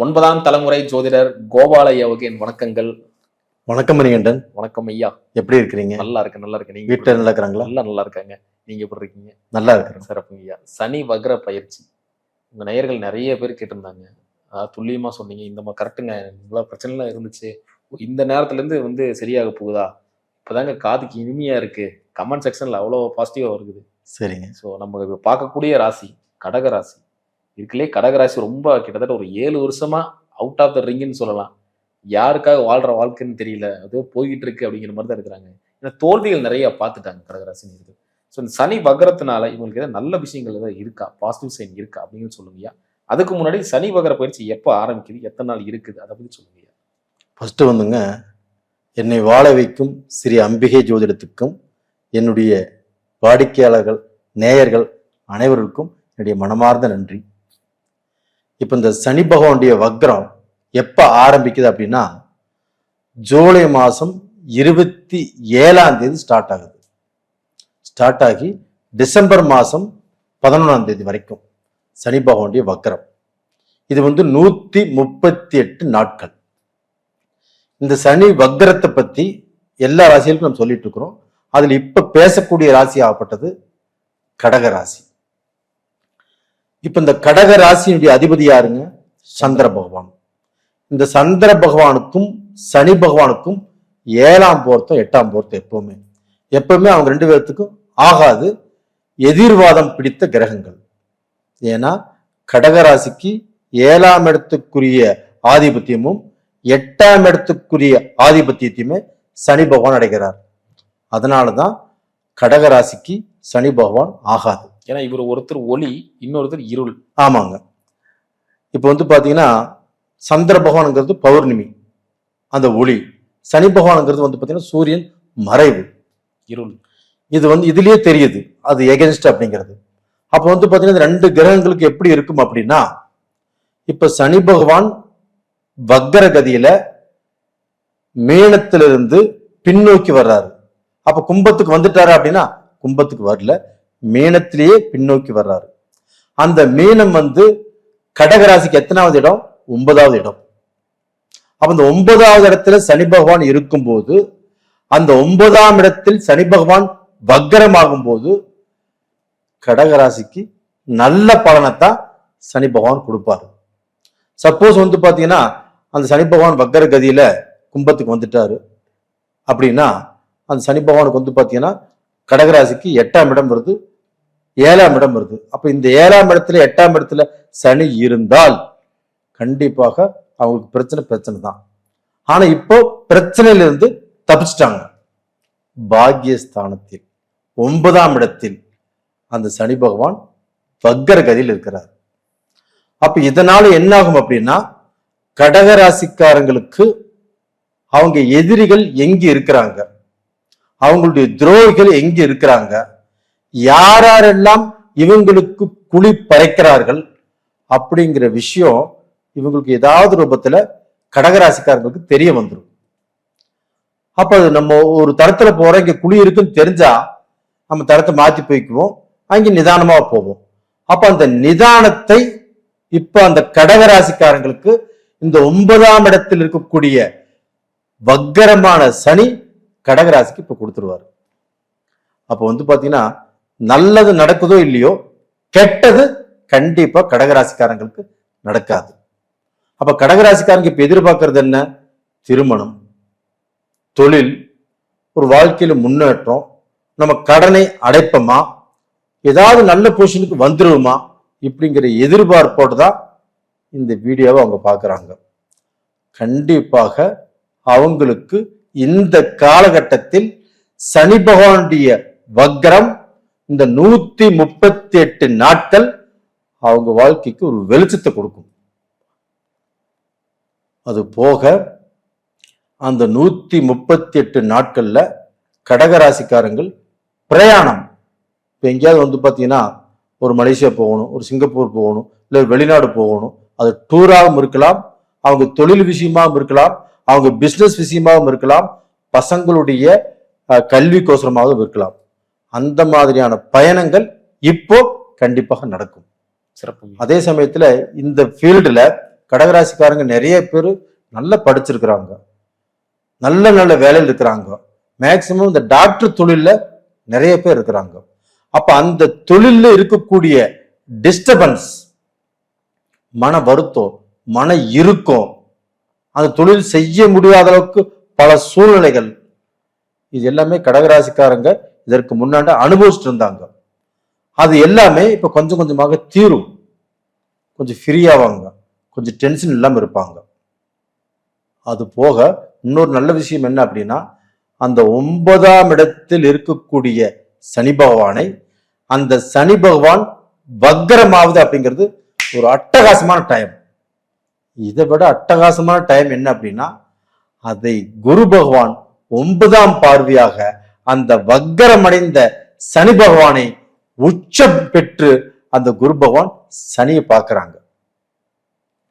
9ஆம் தலைமுறை ஜோதிடர் கோபால ஐயாவுக்கு என் வணக்கங்கள். வணக்கம் மணிகண்டன். வணக்கம் ஐயா. எப்படி இருக்கிறீங்க? நல்லா இருக்கேன். நீங்க வீட்டுல நல்லா இருக்கிறாங்களா? நல்லா இருக்காங்க. நீங்க எப்படி இருக்கீங்க? நல்லா இருக்கிறேன். சிறப்புங்க ஐயா. சனி வக்ர பயிற்சி உங்க நேயர்கள் நிறைய பேர் கேட்டிருந்தாங்க. துல்லியமா சொன்னீங்க. இந்த கரெக்டுங்க, இவ்வளவு பிரச்சனைலாம் இருந்துச்சு, இந்த நேரத்துல இருந்து சரியாக போகுதா, இப்பதாங்க காதுக்கு இனிமையா இருக்கு. கமெண்ட் செக்ஷன்ல அவ்வளோ பாசிட்டிவா வருது. சரிங்க. ஸோ நம்ம இப்ப பார்க்கக்கூடிய ராசி கடக ராசி. இதுக்குள்ளே கடகராசி ரொம்ப கிட்டத்தட்ட ஒரு 7 வருஷமா அவுட் ஆஃப் த ரிங்னு சொல்லலாம். யாருக்காக வாழ்ற வாழ்க்கைன்னு தெரியல, அதோ போய்கிட்டு இருக்கு அப்படிங்கிற மாதிரி தான் இருக்கிறாங்க. ஏன்னா தோல்விகள் நிறைய பார்த்துட்டாங்க கடகராசின்னு இருக்கு. ஸோ இந்த சனி வக்ரத்தினால இவங்களுக்கு ஏதாவது நல்ல விஷயங்கள் ஏதாவது இருக்கா, பாசிட்டிவ் சைன் இருக்கா அப்படின்னு சொல்லுங்கய்யா. அதுக்கு முன்னாடி சனி வக்ர பயிற்சி எப்போ ஆரம்பிக்குது, எத்தனை நாள் இருக்குது, அதை பத்தி சொல்லுங்கய்யா. ஃபர்ஸ்ட் வந்துங்க, என்னை வாழ வைக்கும் ஸ்ரீ அம்பிகை ஜோதிடத்துக்கும் என்னுடைய வாடிக்கையாளர்கள் நேயர்கள் அனைவருக்கும் என்னுடைய மனமார்ந்த நன்றி. இப்ப இந்த சனி பகவானுடைய வக்ரம் எப்ப ஆரம்பிக்குது அப்படின்னா, ஜூலை மாசம் 27ஆம் தேதி ஸ்டார்ட் ஆகுது. ஸ்டார்ட் ஆகி டிசம்பர் மாசம் 11ஆம் தேதி வரைக்கும் சனி பகவானுடைய வக்ரம். இது 138 நாட்கள். இந்த சனி வக்ரத்தை பத்தி எல்லா ராசிகளுக்கும் நம்ம சொல்லிட்டு இருக்கிறோம். அதுல இப்ப பேசக்கூடிய ராசி ஆகப்பட்டது கடகராசி. இப்ப இந்த கடக ராசியினுடைய அதிபதி யாருங்க? சந்திர பகவான். இந்த சந்திர பகவானுக்கும் சனி பகவானுக்கும் 7ஆம் பொருத்தம் 8ஆம் பொருத்தம் எப்பவுமே அவங்க 2 பேர்த்துக்கும் ஆகாது. எதிர்வாதம் பிடித்த கிரகங்கள். ஏன்னா கடகராசிக்கு 7ஆம் இடத்துக்குரிய ஆதிபத்தியமும் 8ஆம் இடத்துக்குரிய ஆதிபத்தியத்தையுமே சனி பகவான் அடைகிறார். அதனாலதான் கடகராசிக்கு சனி பகவான் ஆகாது. ஏன்னா இவர் ஒருத்தர் ஒளி, இன்னொருத்தர் இருள். ஆமாங்க. இப்ப பாத்தீங்கன்னா சந்திர பகவான்ங்கிறது பௌர்ணமி, அந்த ஒளி. சனி பகவான்ங்கிறது பாத்தீங்கன்னா சூரியன் மறைவு, இருள். இது இதுலயே தெரியுது அது எகென்ஸ்ட் அப்படிங்கிறது. அப்ப பாத்தீங்கன்னா 2 கிரகங்களுக்கு எப்படி இருக்கும் அப்படின்னா, இப்ப சனி பகவான் வக்ர கதியில மீனத்திலிருந்து பின்னோக்கி வர்றாரு. அப்ப கும்பத்துக்கு வந்துட்டாரு அப்படின்னா, கும்பத்துக்கு வரல, மீனத்திலேயே பின்னோக்கி வர்றாரு. அந்த மீனம் கடகராசிக்கு எத்தனாவது இடம்? 9வது இடம். அப்ப இந்த 9வது இடத்துல சனி பகவான் இருக்கும்போது, அந்த 9ஆம் இடத்தில் சனி பகவான் வக்ரமாகும் போது கடகராசிக்கு நல்ல பலனைத்தான் சனி பகவான் கொடுப்பாரு. சப்போஸ் பாத்தீங்கன்னா அந்த சனி பகவான் வக்ர கதியில கும்பத்துக்கு வந்துட்டாரு அப்படின்னா, அந்த சனி பகவானுக்கு பாத்தீங்கன்னா கடகராசிக்கு 8ஆம் இடம் வருது, 7ஆம் இடம் வருது. அப்ப இந்த 7ஆம் இடத்துல 8ஆம் இடத்துல சனி இருந்தால் கண்டிப்பாக அவங்களுக்கு பிரச்சனை தான். ஆனா இப்போ பிரச்சனையில இருந்து தப்பிச்சிட்டாங்க. பாக்கியஸ்தானத்தில் 9ஆம் இடத்தில் அந்த சனி பகவான் வக்ர கதியில் இருக்கிறார். அப்ப இதனால என்ன ஆகும் அப்படின்னா, கடகராசிக்காரங்களுக்கு அவங்க எதிரிகள் எங்க இருக்கிறாங்க, அவங்களுடைய துரோகிகள் எங்க இருக்கிறாங்க, யாரெல்லாம் இவங்களுக்கு குழி பறைக்கிறார்கள் அப்படிங்கிற விஷயம் இவங்களுக்கு ஏதாவது ரூபத்துல கடகராசிக்காரங்களுக்கு தெரிய வந்துடும். அப்ப அது நம்ம ஒரு தரத்துல போறோம், இங்க குழி இருக்குன்னு தெரிஞ்சா நம்ம தரத்தை மாத்தி போய்க்குவோம், அங்க நிதானமா போவோம். அப்ப அந்த நிதானத்தை இப்ப அந்த கடகராசிக்காரங்களுக்கு இந்த 9ஆம் இடத்தில் இருக்கக்கூடிய வக்கரமான சனி கடகராசிக்கு இப்ப கொடுத்துருவாரு. அப்ப பாத்தீங்கன்னா நல்லது நடக்குதோ இல்லையோ, கெட்டது கண்டிப்பா கடகராசிக்காரங்களுக்கு நடக்காது. அப்ப கடகராசிக்காரங்க இப்ப எதிர்பார்க்கறது என்ன? திருமணம், தொழில், ஒரு வாழ்க்கையில முன்னேற்றம், நம்ம கடனை அடைப்போமா, ஏதாவது நல்ல பொசிஷனுக்கு வந்துருவோமா, இப்படிங்கிற எதிர்பார்ப்போடு தான் இந்த வீடியோவை அவங்க பார்க்கறாங்க. கண்டிப்பாக அவங்களுக்கு இந்த காலகட்டத்தில் சனி பகவானுடைய வக்ரம் இந்த 138 நாட்கள் அவங்க வாழ்க்கைக்கு ஒரு வெளிச்சத்தை கொடுக்கும். அது போக அந்த 138 நாட்கள்ல கடகராசிக்காரங்கள் பிரயாணம், இப்ப எங்கேயாவது பாத்தீங்கன்னா ஒரு மலேசியா போகணும், ஒரு சிங்கப்பூர் போகணும், இல்ல வெளிநாடு போகணும், அது டூராகவும் இருக்கலாம், அவங்க தொழில் விஷயமாகவும் இருக்கலாம், அவங்க பிசினஸ் விஷயமாகவும் இருக்கலாம், பசங்களுடைய கல்விக்கோசரமாகவும் இருக்கலாம். அந்த மாதிரியான பயணங்கள் இப்போ கண்டிப்பாக நடக்கும். சிறப்பு. அதே சமயத்துல இந்த ஃபீல்டுல கடகராசிக்காரங்க நிறைய பேர் நல்லா படிச்சிருக்கிறாங்க, நல்ல நல்ல வேலையில் இருக்கிறாங்க. மேக்சிமம் இந்த டாக்டர் தொழில்ல நிறைய பேர் இருக்கிறாங்க. அப்ப அந்த தொழில்ல இருக்கக்கூடிய டிஸ்டர்பன்ஸ், மன வருத்தம், மன இறுக்கம், அந்த தொழில் செய்ய முடியாத அளவுக்கு பல சூழ்நிலைகள், இது எல்லாமே கடகராசிக்காரங்க இதற்கு முன்னாடி அனுபவிச்சுட்டு இருந்தாங்க. அது எல்லாமே இப்ப கொஞ்சம் கொஞ்சமாக தீரும். கொஞ்சம் ஃப்ரீயாவாங்க, கொஞ்சம் டென்ஷன் இல்லாம இருப்பாங்க. அது போக இன்னொரு நல்ல விஷயம் என்ன அப்படின்னா, அந்த 9ஆம் இடத்தில் இருக்கக்கூடிய சனி பகவானை, அந்த சனி பகவான் வக்கரமாவது அப்படிங்கிறது ஒரு அட்டகாசமான டைம். இதை விட அட்டகாசமான டைம் என்ன அப்படின்னா, அதை குரு பகவான் 9ஆம் பார்வையாக அந்த வக்கரமடைந்த சனி பகவானை உச்சம் பெற்று அந்த குரு பகவான் சனியை பார்க்கிறாங்க.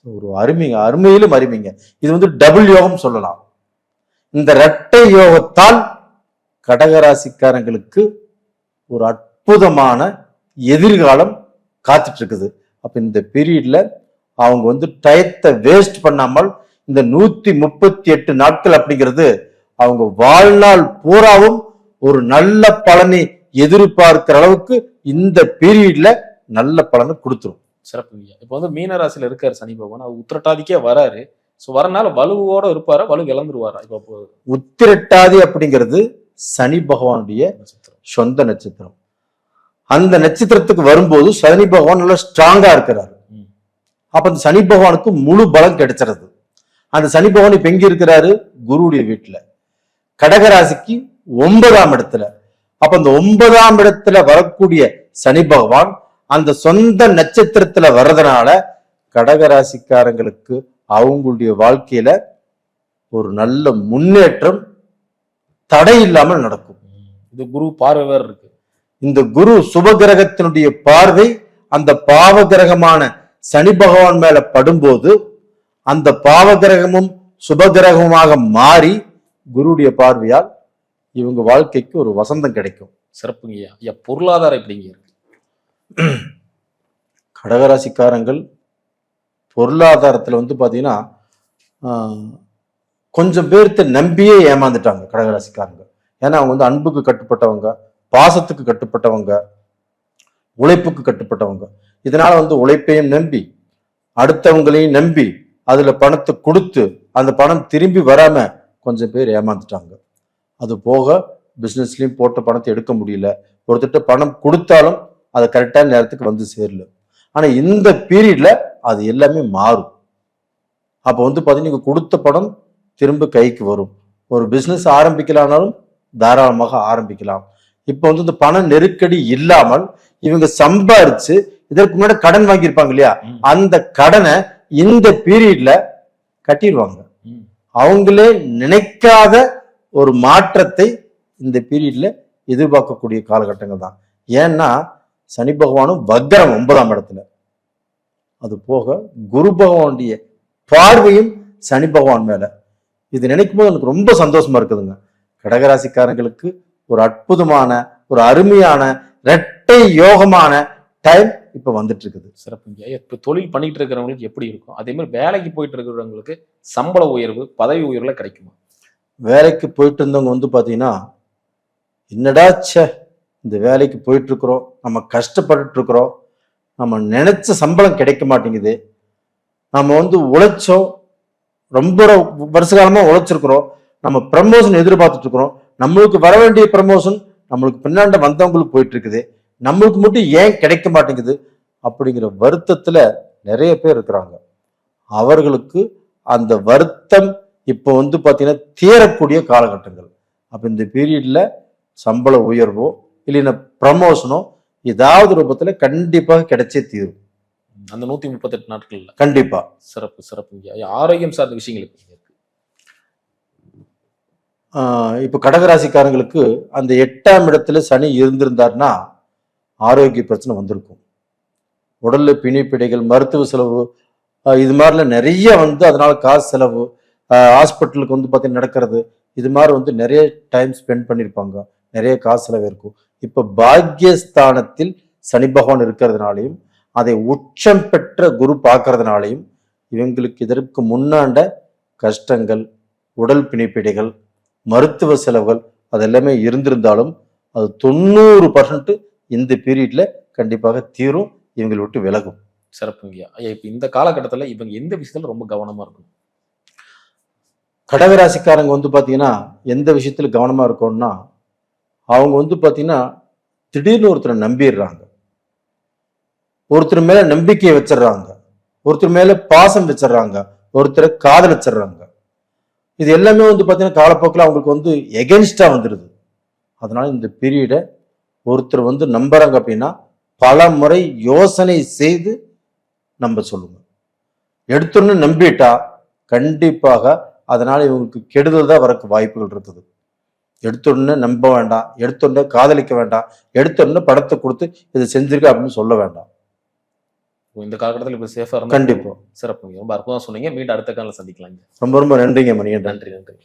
ஒரு அருமைங்க, அருமையிலும் அருமைங்க. இது வந்து டபுள் யோகம் சொல்லலாம். இந்த இரட்டை யோகத்தால் கடகராசிக்காரங்களுக்கு ஒரு அற்புதமான எதிர்காலம் காத்துட்டு இருக்குது. அப்ப இந்த பீரியட்ல அவங்க வந்து டயத்தை வேஸ்ட் பண்ணாமல் இந்த 138 நாட்கள் அப்படிங்கிறது அவங்க வாழ்நாள் பூராவும் ஒரு நல்ல பலனை எதிர்பார்க்கிற அளவுக்கு இந்த பீரியட்ல நல்ல பலனை கொடுத்துரும். சிறப்புங்க. இப்போ வந்து மீன ராசியில இருக்காரு சனி பகவான், அவர் உத்திரட்டாதிக்கே வராரு. ஸோ வரனால வலுவோட இருப்பாரா, வலு இழந்துருவாரா? இப்போ உத்திரட்டாதி அப்படிங்கிறது சனி பகவானுடைய சொந்த நட்சத்திரம். அந்த நட்சத்திரத்துக்கு வரும்போது சனி பகவான் நல்லா ஸ்ட்ராங்கா இருக்கிறாரு. அப்ப அந்த சனி பகவானுக்கு முழு பலம் கிடைச்சிருது. அந்த சனி பகவான் இப்ப எங்க இருக்கிறாரு? குருவுடைய வீட்டுல, கடகராசிக்கு 9ஆம் இடத்துல. அப்ப அந்த 9ஆம் இடத்துல வரக்கூடிய சனி பகவான் அந்த சொந்த நட்சத்திரத்துல வர்றதுனால கடகராசிக்காரங்களுக்கு அவங்களுடைய வாழ்க்கையில ஒரு நல்ல முன்னேற்றம் தடை இல்லாமல் நடக்கும். இது குரு பார்வை வேற இருக்கு. இந்த குரு சுபகிரகத்தினுடைய பார்வை அந்த பாவகிரகமான சனி பகவான் மேல படும்போது அந்த பாவகிரகமும் சுபகிரகமாக மாறி குருடைய பார்வையால் இவங்க வாழ்க்கைக்கு ஒரு வசந்தம் கிடைக்கும். சிறப்புங்கய்யா. ஐயா, பொருளாதாரம் எப்படிங்க இருக்கு? கடகராசிக்காரங்கள் பொருளாதாரத்துல வந்து பாத்தீங்கன்னா கொஞ்சம் பேர்த்த நம்பியே ஏமாந்துட்டாங்க கடகராசிக்காரங்க. ஏன்னா அவங்க வந்து அன்புக்கு கட்டுப்பட்டவங்க, பாசத்துக்கு கட்டுப்பட்டவங்க, உழைப்புக்கு கட்டுப்பட்டவங்க. இதனால வந்து உழைப்பையும் நம்பி அடுத்தவங்களையும் நம்பி அதுல பணத்தை கொடுத்து அந்த பணம் திரும்பி வராம கொஞ்சம் பேர் ஏமாந்துட்டாங்க. அது போக பிசினஸ்லயும் போட்ட பணத்தை எடுக்க முடியல. ஒருத்தட்ட பணம் கொடுத்தாலும் அது கரெக்டான நேரத்துக்கு வந்து சேரல. ஆனா இந்த பீரியட்ல அது எல்லாமே மாறும். அப்போ வந்து பாத்தீங்கன்னா நீங்க கொடுத்த பணம் திரும்ப கைக்கு வரும். ஒரு பிசினஸ் ஆரம்பிக்கலாம்னாலும் தாராளமாக ஆரம்பிக்கலாம். இப்போ வந்து இந்த பண நெருக்கடி இல்லாமல் இவங்க சம்பாரிச்சு இதற்கு முன்னாடி கடன் வாங்கியிருப்பாங்க இல்லையா, அந்த கடனை இந்த பீரியட்ல கட்டிடுவாங்க. அவங்களே நினைக்காத ஒரு மாற்றத்தை இந்த பீரியட்ல எதிர்பார்க்கக்கூடிய காலகட்டங்கள் தான். ஏன்னா சனி பகவானும் வக்ரம் 9ஆம் இடத்துல. அது போக குரு பகவானுடைய பார்வையும் சனி பகவான் மேல. இது நினைக்கும் போது எனக்கு ரொம்ப சந்தோஷமா இருக்குதுங்க. கடகராசிக்காரங்களுக்கு ஒரு அற்புதமான ஒரு அருமையான இரட்டை யோகமான டைம் இப்ப வந்துட்டு இருக்குது. சிறப்புங்க. இப்ப தொழில் பண்ணிட்டு இருக்கிறவங்களுக்கு எப்படி இருக்கும்? அதே மாதிரி வேலைக்கு போயிட்டு இருக்கிறவங்களுக்கு சம்பள உயர்வு, பதவி உயர்வுல கிடைக்குமா? வேலைக்கு போயிட்டு இருந்தவங்க வந்து பாத்தீங்கன்னா, என்னடா இந்த வேலைக்கு போயிட்டு இருக்கிறோம், நம்ம கஷ்டப்பட்டு இருக்கிறோம், நம்ம நினைச்ச சம்பளம் கிடைக்க மாட்டேங்குது, நம்ம வந்து உழைச்சோம், ரொம்ப வருஷ காலமா உழைச்சிருக்கிறோம், நம்ம ப்ரமோஷன் எதிர்பார்த்துட்டு இருக்கிறோம், நம்மளுக்கு வர வேண்டிய ப்ரமோஷன் நம்மளுக்கு பின்னாண்ட வந்தவங்களுக்கு போயிட்டு இருக்குது, நம்மளுக்கு மட்டும் ஏன் கிடைக்க மாட்டேங்குது அப்படிங்கிற வருத்தத்துல நிறைய பேர் இருக்கிறாங்க. அவர்களுக்கு அந்த வருத்தம் இப்போ வந்து பாத்தீங்கன்னா தீரக்கூடிய காலகட்டங்கள். அப்ப இந்த பீரியட்ல சம்பள உயர்வோ இல்லைன்னா ப்ரமோஷனோ ஏதாவது ரூபத்துல கண்டிப்பாக கிடைச்சே தீரும் அந்த 138 நாட்கள்ல. கண்டிப்பா. சிறப்பு சிறப்புங்க. ஆரோக்கியம் சார்ந்த விஷயங்களுக்கு இப்ப கடகராசிக்காரங்களுக்கு அந்த 8ஆம் இடத்துல சனி இருந்திருந்தாருன்னா ஆரோக்கிய பிரச்சனை வந்திருக்கும். உடல்ல பிணிப்பிடைகள், மருத்துவ செலவு, இது மாதிரிலாம் நிறைய வந்து அதனால காசு செலவு, ஹாஸ்பிட்டலுக்கு வந்து பார்த்தீங்கன்னா நடக்கிறது, இது மாதிரி வந்து நிறைய டைம் ஸ்பெண்ட் பண்ணியிருப்பாங்க, நிறைய காசு செலவு இருக்கும். இப்ப பாக்கியஸ்தானத்தில் சனி பகவான் இருக்கிறதுனாலையும் அதை உச்சம் பெற்ற குரு பார்க்கறதுனாலையும் இவங்களுக்கு இதற்கு முன்னாண்ட கஷ்டங்கள், உடல் பிணிப்பிடைகள், மருத்துவ செலவுகள் அதெல்லாமே இருந்திருந்தாலும் அது 90% இந்த பீரியட்ல கண்டிப்பாக தீரும், இவங்களை விட்டு விலகும். சிறப்புங்கய்யா. ஐயா இப்ப இந்த காலகட்டத்துல இவங்க எந்த விஷயத்துல ரொம்ப கவனமா இருக்கணும்? கடகராசிக்காரங்க பாத்தீங்கன்னா எந்த விஷயத்துல கவனமா இருக்கணும்னா, அவங்க பாத்தீங்கன்னா திடீர்னு ஒருத்தரை நம்பிடுறாங்க, ஒருத்தர் மேல நம்பிக்கையை வச்சிடுறாங்க, ஒருத்தர் மேல பாசம் வச்சிடுறாங்க, ஒருத்தரை காதலிச்சிடுறாங்க. இது எல்லாமே பாத்தீங்கன்னா காலப்போக்கில் அவங்களுக்கு எகென்ஸ்டா வந்துடுது. அதனால இந்த பீரியடை ஒருத்தர் நம்புறாங்க அப்படின்னா பல முறை யோசனை செய்து நம்ப சொல்லுங்க. எடுத்தோன்னு நம்பிட்டா கண்டிப்பாக அதனால இவங்களுக்கு கெடுதல் தான் வரக்கு வாய்ப்புகள் இருக்குது. எடுத்தோடனே நம்ப வேண்டாம், எடுத்தோடனே காதலிக்க வேண்டாம், எடுத்தோடனே படத்தை கொடுத்து இதை செஞ்சிருக்க அப்படின்னு சொல்ல வேண்டாம். இந்த காலகட்டத்தில் இப்ப சேஃபா இருந்தா கண்டிப்பா. சிறப்புங்க. ரொம்ப அற்புதமா சொன்னீங்க. மீண்டும் அடுத்த காலம் சந்திக்கலாங்க. ரொம்ப ரொம்ப நன்றிங்க மணிகண்டன். நன்றி நன்றி.